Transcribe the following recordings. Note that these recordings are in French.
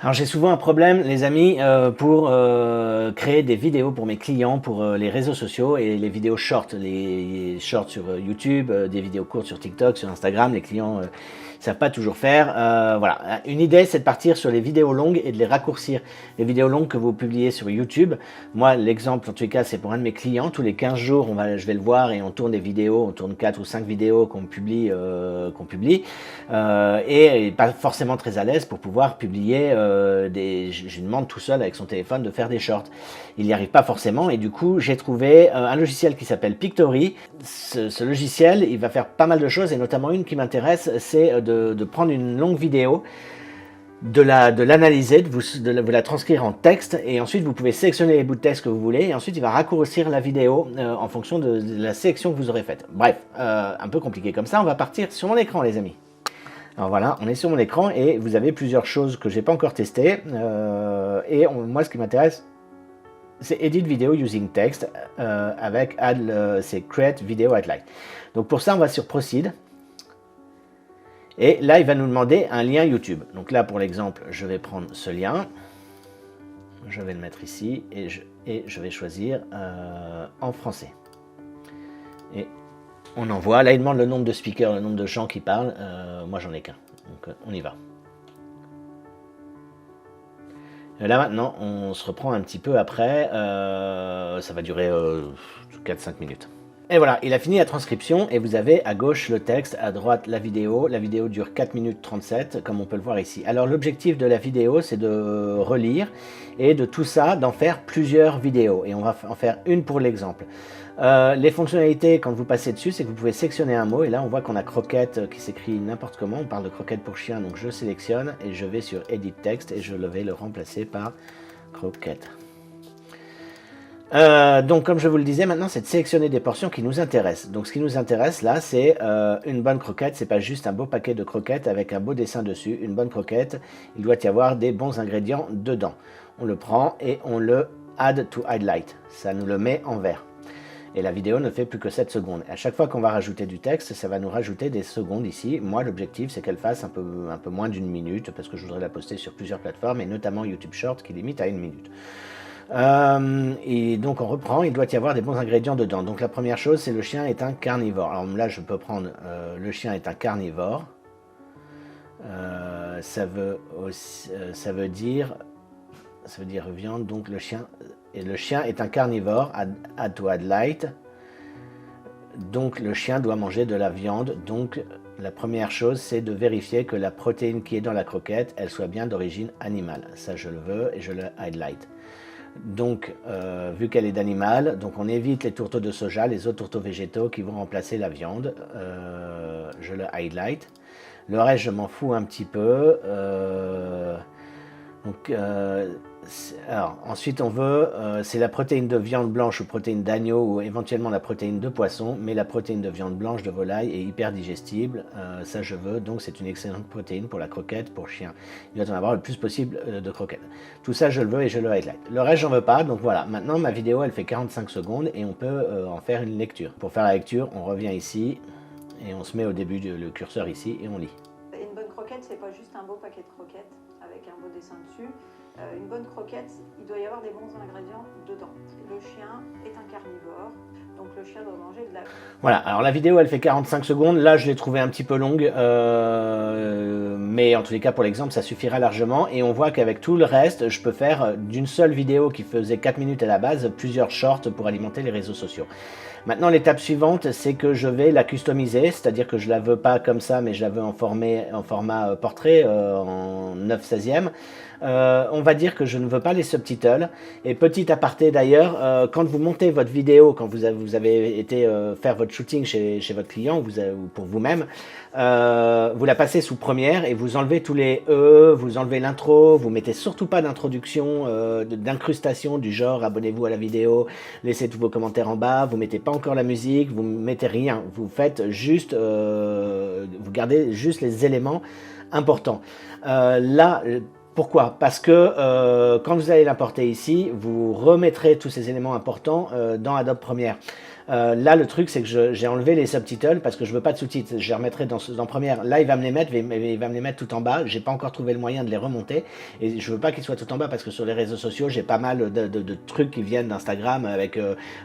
Alors j'ai souvent un problème, les amis, pour créer des vidéos pour mes clients, pour les réseaux sociaux et les vidéos short, les shorts sur YouTube, des vidéos courtes sur TikTok, sur Instagram. Les clients savent pas toujours faire. Voilà, une idée, c'est de partir sur les vidéos longues et de les raccourcir. Les vidéos longues que vous publiez sur YouTube. Moi, l'exemple, en tous les cas, c'est pour un de mes clients. Tous les 15 jours, je vais le voir et on tourne des vidéos, on tourne 4 ou 5 vidéos qu'on publie, et pas forcément très à l'aise pour pouvoir publier je lui demande tout seul avec son téléphone de faire des shorts. Il n'y arrive pas forcément et du coup j'ai trouvé un logiciel qui s'appelle Pictory. Ce logiciel, il va faire pas mal de choses et notamment une qui m'intéresse, c'est de prendre une longue vidéo, de l'analyser, de vous la transcrire en texte et ensuite vous pouvez sélectionner les bouts de texte que vous voulez et ensuite il va raccourcir la vidéo en fonction de la sélection que vous aurez faite. Bref, un peu compliqué comme ça, on va partir sur mon écran les amis. Alors voilà, on est sur mon écran et vous avez plusieurs choses que j'ai pas encore testées moi ce qui m'intéresse c'est Edit Video Using Text avec c'est Create Video Highlight. Donc pour ça on va sur Proceed et là il va nous demander un lien YouTube. Donc là pour l'exemple je vais prendre ce lien, je vais le mettre ici et je vais choisir en français. Et on envoie, là il demande le nombre de speakers, le nombre de gens qui parlent, moi j'en ai qu'un, donc on y va. Et là maintenant on se reprend un petit peu après, ça va durer 4-5 minutes. Et voilà, il a fini la transcription et vous avez à gauche le texte, à droite la vidéo dure 4 minutes 37 comme on peut le voir ici. Alors l'objectif de la vidéo c'est de relire et de tout ça d'en faire plusieurs vidéos et on va en faire une pour l'exemple. Les fonctionnalités quand vous passez dessus c'est que vous pouvez sélectionner un mot et là on voit qu'on a croquette qui s'écrit n'importe comment, on parle de croquette pour chien donc je sélectionne et je vais sur Edit Text et je vais le remplacer par croquette. Donc comme je vous le disais maintenant c'est de sélectionner des portions qui nous intéressent. Donc ce qui nous intéresse là c'est une bonne croquette, c'est pas juste un beau paquet de croquettes avec un beau dessin dessus. Une bonne croquette, il doit y avoir des bons ingrédients dedans. On le prend et on le add to highlight, ça nous le met en vert. Et la vidéo ne fait plus que 7 secondes. À chaque fois qu'on va rajouter du texte, ça va nous rajouter des secondes ici. Moi, l'objectif, c'est qu'elle fasse un peu moins d'une minute, parce que je voudrais la poster sur plusieurs plateformes, et notamment YouTube Short, qui limite à 1 minute. Et donc on reprend, il doit y avoir des bons ingrédients dedans. Donc la première chose, c'est le chien est un carnivore. Alors là, je peux prendre le chien est un carnivore. Ça veut dire viande, donc le chien est un carnivore, add to highlight, donc le chien doit manger de la viande, donc la première chose c'est de vérifier que la protéine qui est dans la croquette, elle soit bien d'origine animale, ça je le veux et je le highlight. Donc vu qu'elle est d'animal, donc on évite les tourteaux de soja, les autres tourteaux végétaux qui vont remplacer la viande, je le highlight. Le reste je m'en fous un petit peu. Alors, ensuite on veut, c'est la protéine de viande blanche ou protéine d'agneau ou éventuellement la protéine de poisson, mais la protéine de viande blanche de volaille est hyper digestible, ça je veux, donc c'est une excellente protéine pour la croquette, pour chien. Il doit en avoir le plus possible de croquettes. Tout ça je le veux et je le highlight. Le reste j'en veux pas, donc voilà, maintenant ma vidéo elle fait 45 secondes et on peut en faire une lecture. Pour faire la lecture, on revient ici et on se met au début le curseur ici et on lit. Une bonne croquette, c'est pas juste un beau paquet de croquettes avec un beau dessin dessus. Une bonne croquette, il doit y avoir des bons ingrédients dedans. Le chien est un carnivore, donc le chien doit manger de la... Voilà, alors la vidéo elle fait 45 secondes, là je l'ai trouvée un petit peu longue, mais en tous les cas pour l'exemple ça suffira largement et on voit qu'avec tout le reste, je peux faire d'une seule vidéo qui faisait 4 minutes à la base, plusieurs shorts pour alimenter les réseaux sociaux. Maintenant l'étape suivante c'est que je vais la customiser, c'est-à-dire que je la veux pas comme ça mais je la veux en format portrait, en 9/16e. On va dire que je ne veux pas les subtitles. Et petit aparté d'ailleurs, quand vous montez votre vidéo, quand vous avez été faire votre shooting chez votre client ou pour vous-même, vous la passez sous première et vous enlevez tous les vous enlevez l'intro, vous mettez surtout pas d'introduction, d'incrustation du genre abonnez-vous à la vidéo, laissez tous vos commentaires en bas, vous mettez pas encore la musique, vous mettez rien, vous faites juste, vous gardez juste les éléments importants. Là, pourquoi? Parce que quand vous allez l'importer ici, vous remettrez tous ces éléments importants dans Adobe Premiere. Là, le truc, c'est que j'ai enlevé les subtitles parce que je veux pas de sous-titres. Je les remettrai dans Premiere. Là, il va me les mettre, il va me les mettre tout en bas. J'ai pas encore trouvé le moyen de les remonter et je veux pas qu'ils soient tout en bas parce que sur les réseaux sociaux, j'ai pas mal de trucs qui viennent d'Instagram avec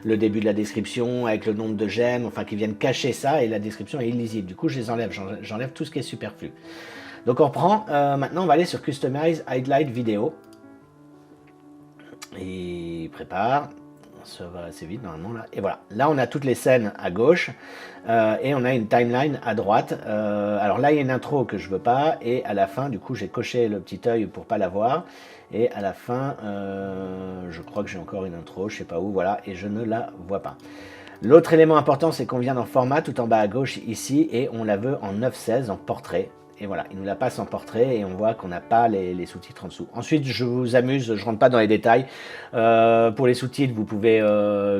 le début de la description, avec le nombre de j'aime, enfin qui viennent cacher ça et la description est illisible. Du coup, je les enlève. J'enlève tout ce qui est superflu. Donc, on reprend. Maintenant, on va aller sur Customize Highlight Vidéo. Et prépare. Ça va assez vite normalement là. Et voilà, là on a toutes les scènes à gauche et on a une timeline à droite. Alors là il y a une intro que je veux pas et à la fin du coup j'ai coché le petit œil pour pas la voir et à la fin je crois que j'ai encore une intro, je sais pas où, voilà, et je ne la vois pas. L'autre élément important c'est qu'on vient dans format tout en bas à gauche ici et on la veut en 9:16 en portrait. Et voilà, il nous la passe en portrait et on voit qu'on n'a pas les sous-titres en dessous. Ensuite, je vous amuse, je rentre pas dans les détails. Pour les sous-titres, vous pouvez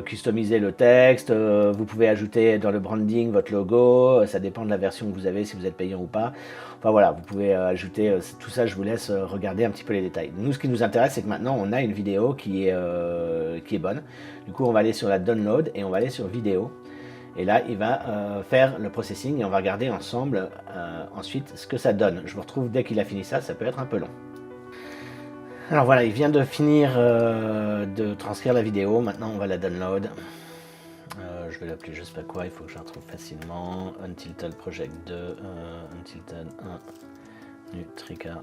customiser le texte, vous pouvez ajouter dans le branding votre logo, ça dépend de la version que vous avez, si vous êtes payant ou pas. Enfin voilà, vous pouvez ajouter tout ça, je vous laisse regarder un petit peu les détails. Nous, ce qui nous intéresse, c'est que maintenant, on a une vidéo qui est bonne. Du coup, on va aller sur la download et on va aller sur vidéo. Et là, il va faire le processing et on va regarder ensemble ensuite ce que ça donne. Je vous retrouve dès qu'il a fini ça, ça peut être un peu long. Alors voilà, il vient de finir de transcrire la vidéo. Maintenant, on va la download. Je vais l'appeler je sais pas quoi, il faut que je la retrouve facilement. Untilted Project 2, Untilted 1, Nutrika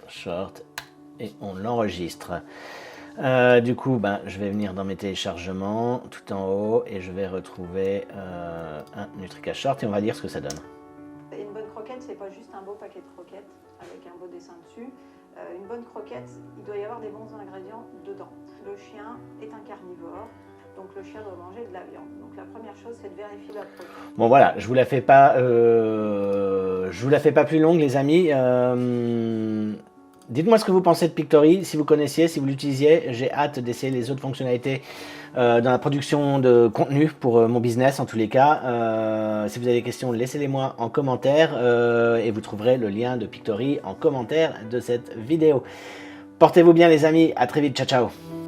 Short. Et on l'enregistre. Du coup, je vais venir dans mes téléchargements, tout en haut, et je vais retrouver un Nutrika Short, et on va dire ce que ça donne. Une bonne croquette, c'est pas juste un beau paquet de croquettes avec un beau dessin dessus. Une bonne croquette, il doit y avoir des bons ingrédients dedans. Le chien est un carnivore, donc le chien doit manger de la viande. Donc la première chose, c'est de vérifier la protéine. Bon voilà, je vous la fais pas plus longue, les amis. Dites-moi ce que vous pensez de Pictory, si vous connaissiez, si vous l'utilisiez. J'ai hâte d'essayer les autres fonctionnalités dans la production de contenu pour mon business en tous les cas. Si vous avez des questions, laissez-les-moi en commentaire et vous trouverez le lien de Pictory en commentaire de cette vidéo. Portez-vous bien les amis, à très vite, ciao ciao.